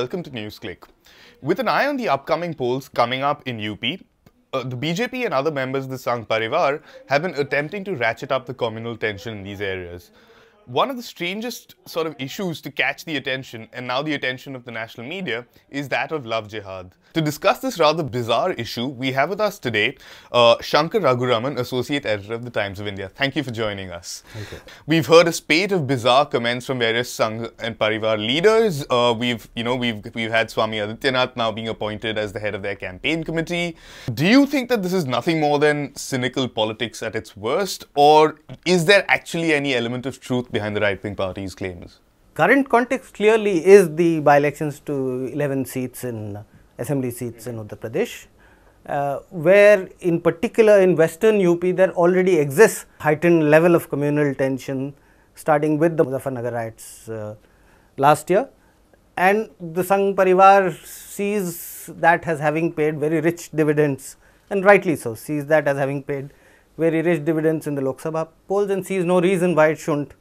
welcome to Newsclick. With an eye on the upcoming polls coming up in UP, the BJP and other members of the Sangh Parivar have been attempting to ratchet up the communal tension in these areas. One of the strangest sort of issues to catch the attention, and now the attention of the national media, is that of Love Jihad. To discuss this rather bizarre issue, we have with us today Shankar Raghuraman, Associate Editor of the Times of India. Thank you for joining us. Thank you. We've heard a spate of bizarre comments from various Sangh and Parivar leaders. We've had Swami Adityanath now being appointed as the head of their campaign committee. Do you think that this is nothing more than cynical politics at its worst, or is there actually any element of truth behind the right-wing party's claims? Current context clearly is the by-elections to 11 seats in assembly seats in Uttar Pradesh, where in particular in western UP there already exists heightened level of communal tension, starting with the Muzaffarnagar riots last year, and the Sangh Parivar sees that as having paid very rich dividends, and rightly so, sees that as having paid very rich dividends in the Lok Sabha polls, and sees no reason why it shouldn't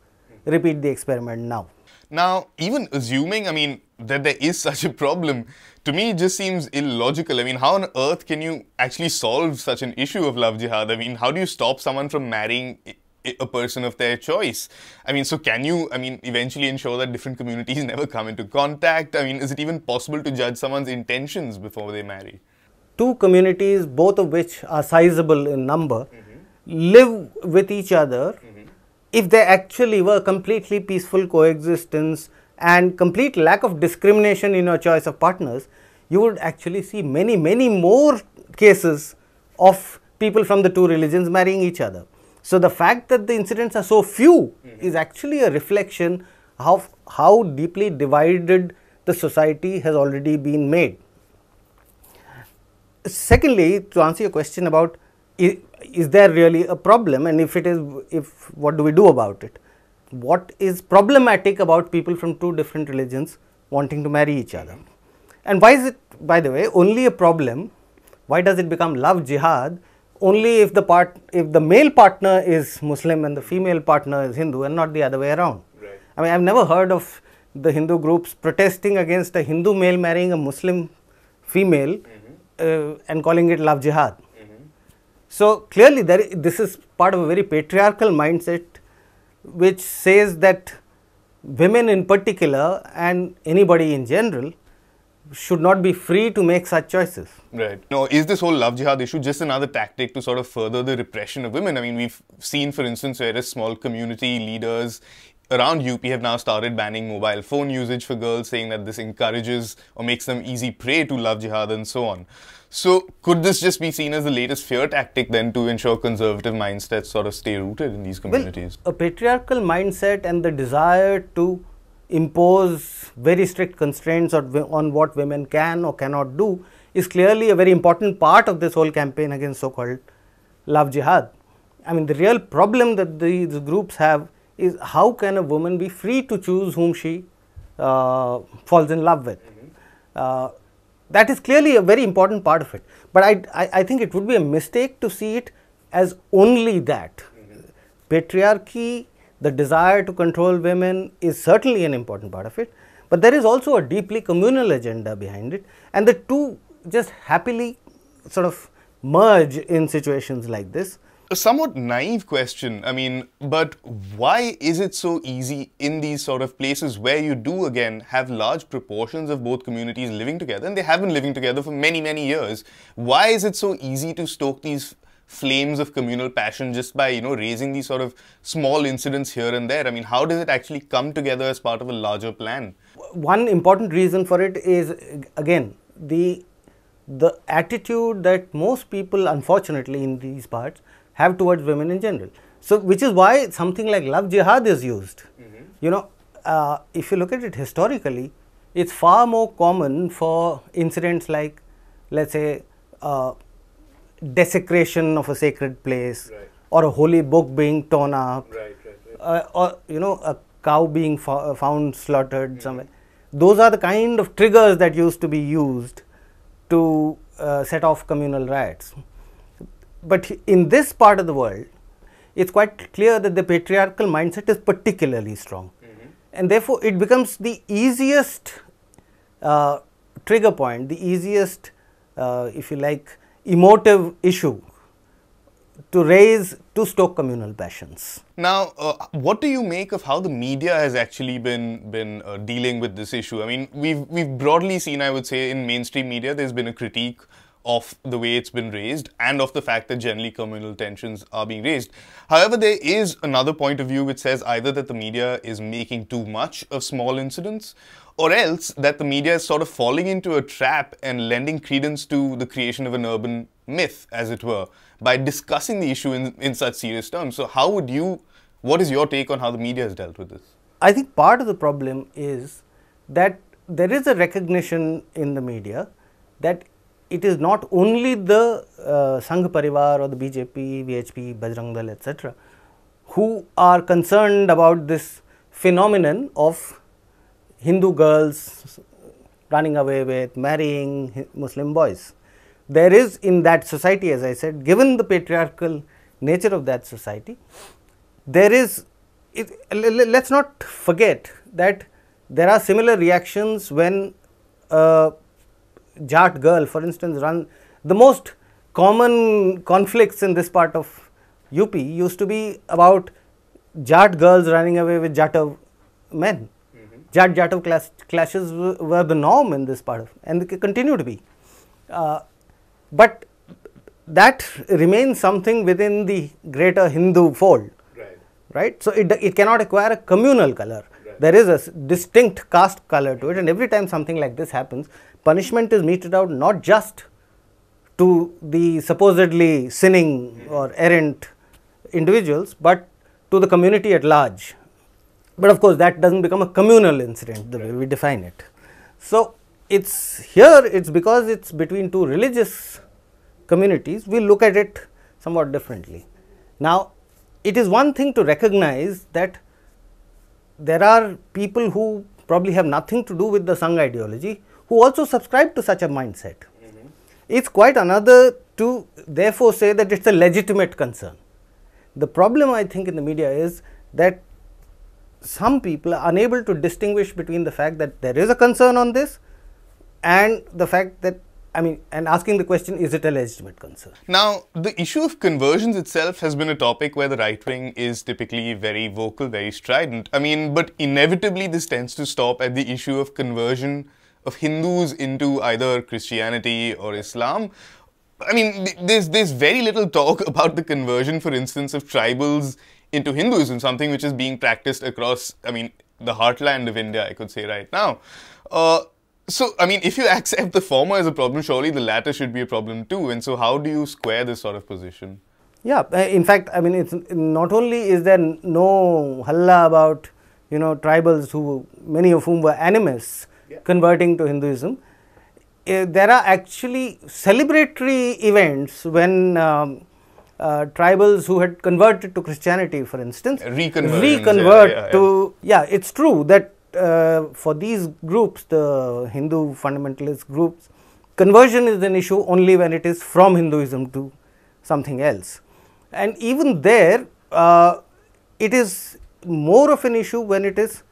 repeat the experiment now. Now, even assuming, that there is such a problem, to me it just seems illogical. How on earth can you actually solve such an issue of love jihad? How do you stop someone from marrying a person of their choice? So can you, eventually ensure that different communities never come into contact? Is it even possible to judge someone's intentions before they marry? Two communities, both of which are sizable in number, live with each other. If there actually were completely peaceful coexistence and complete lack of discrimination in your choice of partners, you would actually see many, many more cases of people from the two religions marrying each other. So the fact that the incidents are so few is actually a reflection of how deeply divided the society has already been made. Secondly, to answer your question about is there really a problem, and if it is, what do we do about it? What is problematic about people from two different religions wanting to marry each other? And why is it, by the way, only a problem? Why does it become love jihad only if the male partner is Muslim and the female partner is Hindu, and not the other way around? Right. I've never heard of the Hindu groups protesting against a Hindu male marrying a Muslim female and calling it love jihad. So clearly this is part of a very patriarchal mindset which says that women in particular and anybody in general should not be free to make such choices. Right. Now, is this whole love jihad issue just another tactic to sort of further the repression of women? We've seen, for instance, various small community leaders around UP have now started banning mobile phone usage for girls, saying that this encourages or makes them easy prey to love jihad and so on. So could this just be seen as the latest fear tactic then to ensure conservative mindsets sort of stay rooted in these communities? Well, a patriarchal mindset and the desire to impose very strict constraints on what women can or cannot do is clearly a very important part of this whole campaign against so-called love jihad. The real problem that these groups have is how can a woman be free to choose whom she falls in love with. That is clearly a very important part of it. But I think it would be a mistake to see it as only that. Patriarchy, the desire to control women is certainly an important part of it. But there is also a deeply communal agenda behind it. And the two just happily sort of merge in situations like this. A somewhat naive question, but why is it so easy in these sort of places where you do again have large proportions of both communities living together, and they have been living together for many, many years? Why is it so easy to stoke these flames of communal passion just by, raising these sort of small incidents here and there? How does it actually come together as part of a larger plan? One important reason for it is, again, the attitude that most people, unfortunately, in these parts have towards women in general. So, which is why something like love jihad is used. If you look at it historically, it's far more common for incidents like, let's say, desecration of a sacred place, right, or a holy book being torn up, right. Or a cow being found slaughtered somewhere. Those are the kind of triggers that used to be used to set off communal riots. But in this part of the world, it's quite clear that the patriarchal mindset is particularly strong. And therefore, it becomes the easiest trigger point, the easiest, if you like, emotive issue to raise to stoke communal passions. Now, what do you make of how the media has actually been dealing with this issue? I mean, we've broadly seen, I would say, in mainstream media, there's been a critique of the way it's been raised and of the fact that generally communal tensions are being raised. However, there is another point of view which says either that the media is making too much of small incidents, or else that the media is sort of falling into a trap and lending credence to the creation of an urban myth, as it were, by discussing the issue in such serious terms. So what is your take on how the media has dealt with this? I think part of the problem is that there is a recognition in the media that it is not only the Sangh Parivar or the BJP, VHP, Bajrang Dal, etc., who are concerned about this phenomenon of Hindu girls running away with, marrying Muslim boys. There is in that society, as I said, given the patriarchal nature of that society, there is, let's not forget that there are similar reactions when Jat girl, for instance, the most common conflicts in this part of UP used to be about Jat girls running away with Jatav men. Jat-Jatav clashes were the norm in this part of, and they continue to be. But that remains something within the greater Hindu fold, right? So it cannot acquire a communal color. Right. There is a distinct caste color to it, and every time something like this happens, punishment is meted out not just to the supposedly sinning or errant individuals, but to the community at large. But of course, that doesn't become a communal incident the way we define it. So it's because it's between two religious communities, we look at it somewhat differently. Now, it is one thing to recognize that there are people who probably have nothing to do with the Sangh ideology who also subscribe to such a mindset. It's quite another to therefore say that it's a legitimate concern. The problem, I think, in the media is that some people are unable to distinguish between the fact that there is a concern on this and the fact that, and asking the question, is it a legitimate concern? Now, the issue of conversions itself has been a topic where the right wing is typically very vocal, very strident. But inevitably this tends to stop at the issue of conversion of Hindus into either Christianity or Islam. There's very little talk about the conversion, for instance, of tribals into Hinduism, something which is being practiced across, the heartland of India, I could say right now. If you accept the former as a problem, surely the latter should be a problem too. And so how do you square this sort of position? Yeah, in fact, it's not only is there no halla about, tribals many of whom were animists converting to Hinduism. There are actually celebratory events when tribals who had converted to Christianity, for instance, reconvert to, it's true that for these groups, the Hindu fundamentalist groups, conversion is an issue only when it is from Hinduism to something else. And even there, it is more of an issue when it is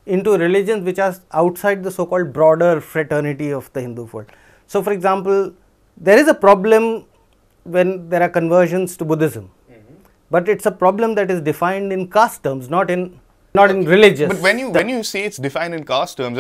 into religions which are outside the so-called broader fraternity of the Hindu fold. So, for example, there is a problem when there are conversions to Buddhism, but it's a problem that is defined in caste terms, not in religious. But when you say it's defined in caste terms,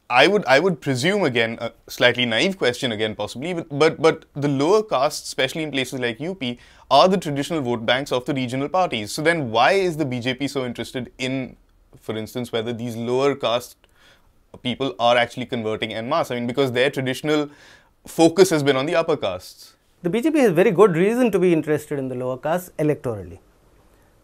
I would presume, again, a slightly naive question again possibly, but the lower castes, especially in places like UP, are the traditional vote banks of the regional parties. So then why is the BJP so interested in, for instance, whether these lower caste people are actually converting en masse? Because their traditional focus has been on the upper castes. The BJP has very good reason to be interested in the lower castes electorally.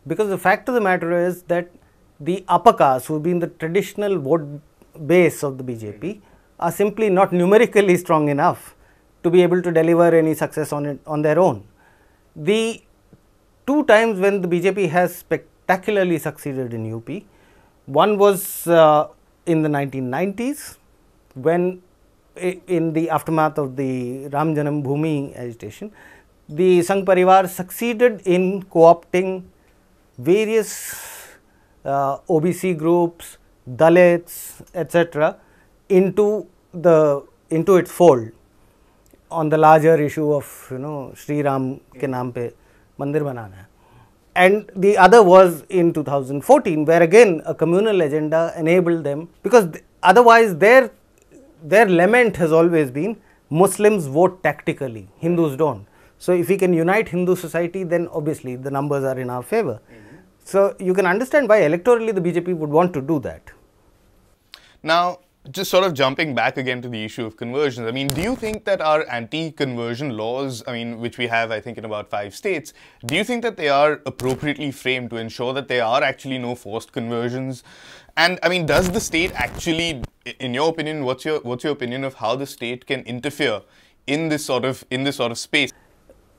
Because the fact of the matter is that the upper castes, who have been the traditional vote base of the BJP, are simply not numerically strong enough to be able to deliver any success on their own. The two times when the BJP has spectacularly succeeded in UP, one was in the 1990s, when in the aftermath of the Ram Janam Bhoomi agitation, the Sangh Parivar succeeded in co-opting various OBC groups, Dalits, etc., into into its fold on the larger issue of Shri Ram ke naam pe mandir banana hai. And the other was in 2014, where again a communal agenda enabled them, because otherwise their lament has always been Muslims vote tactically, Hindus don't. So if we can unite Hindu society, then obviously the numbers are in our favor. So you can understand why electorally the BJP would want to do that. Now, just sort of jumping back again to the issue of conversions, I mean, do you think that our anti-conversion laws, I mean, which we have, I think, in about 5 states, do you think that they are appropriately framed to ensure that there are actually no forced conversions? And I mean, does the state actually, in your opinion, what's your opinion of how the state can interfere in this sort of space?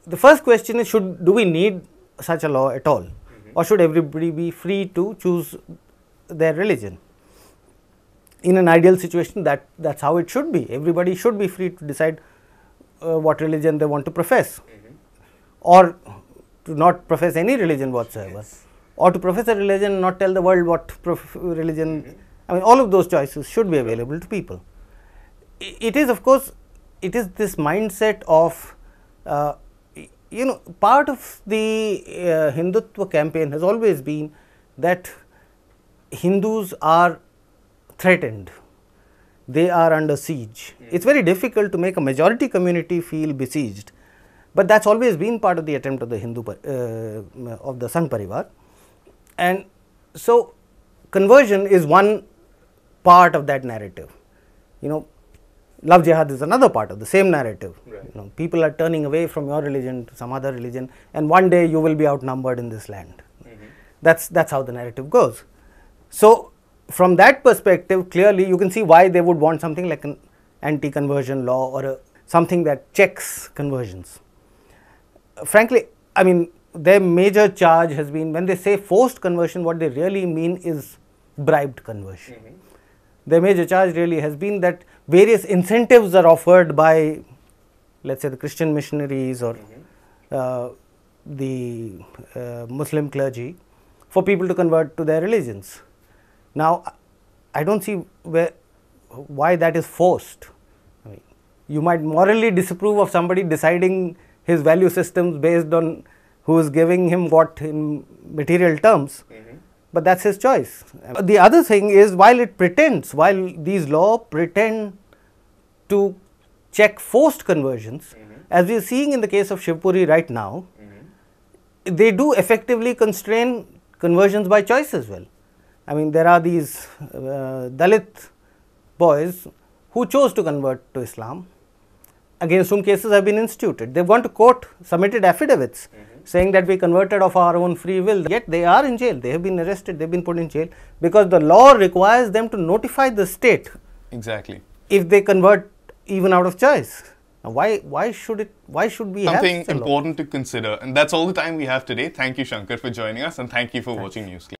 The first question is, do we need such a law at all, or should everybody be free to choose their religion? In an ideal situation, that's how it should be. Everybody should be free to decide what religion they want to profess, or to not profess any religion whatsoever, or to profess a religion and not tell the world what religion. I mean, all of those choices should be available to people. It is, of course, it is this mindset of part of the Hindutva campaign has always been that Hindus are threatened, they are under siege. It's very difficult to make a majority community feel besieged, but that's always been part of the attempt of the of the Sangh Parivar. And so conversion is one part of that narrative. Love Jihad is another part of the same narrative. Right. People are turning away from your religion to some other religion, and one day you will be outnumbered in this land. That's how the narrative goes. So from that perspective, clearly you can see why they would want something like an anti-conversion law, or something that checks conversions. Frankly, I mean, their major charge has been, when they say forced conversion, what they really mean is bribed conversion. Their major charge really has been that various incentives are offered by, let's say, the Christian missionaries or the Muslim clergy for people to convert to their religions. Now, I don't see why that is forced. I mean, you might morally disapprove of somebody deciding his value systems based on who is giving him what in material terms, but that's his choice. The other thing is, while these laws pretend to check forced conversions, as we are seeing in the case of Shivpuri right now, they do effectively constrain conversions by choice as well. I mean, there are these Dalit boys who chose to convert to Islam, against whom cases have been instituted. They want to court submitted affidavits saying that we converted of our own free will, yet they are in jail. They have been arrested, they have been put in jail, because the law requires them to notify the state. Exactly. If they convert even out of choice. Now, why should we have something important to consider? And that's all the time we have today. Thank you, Shankar, for joining us, and thank you for watching Newsclick.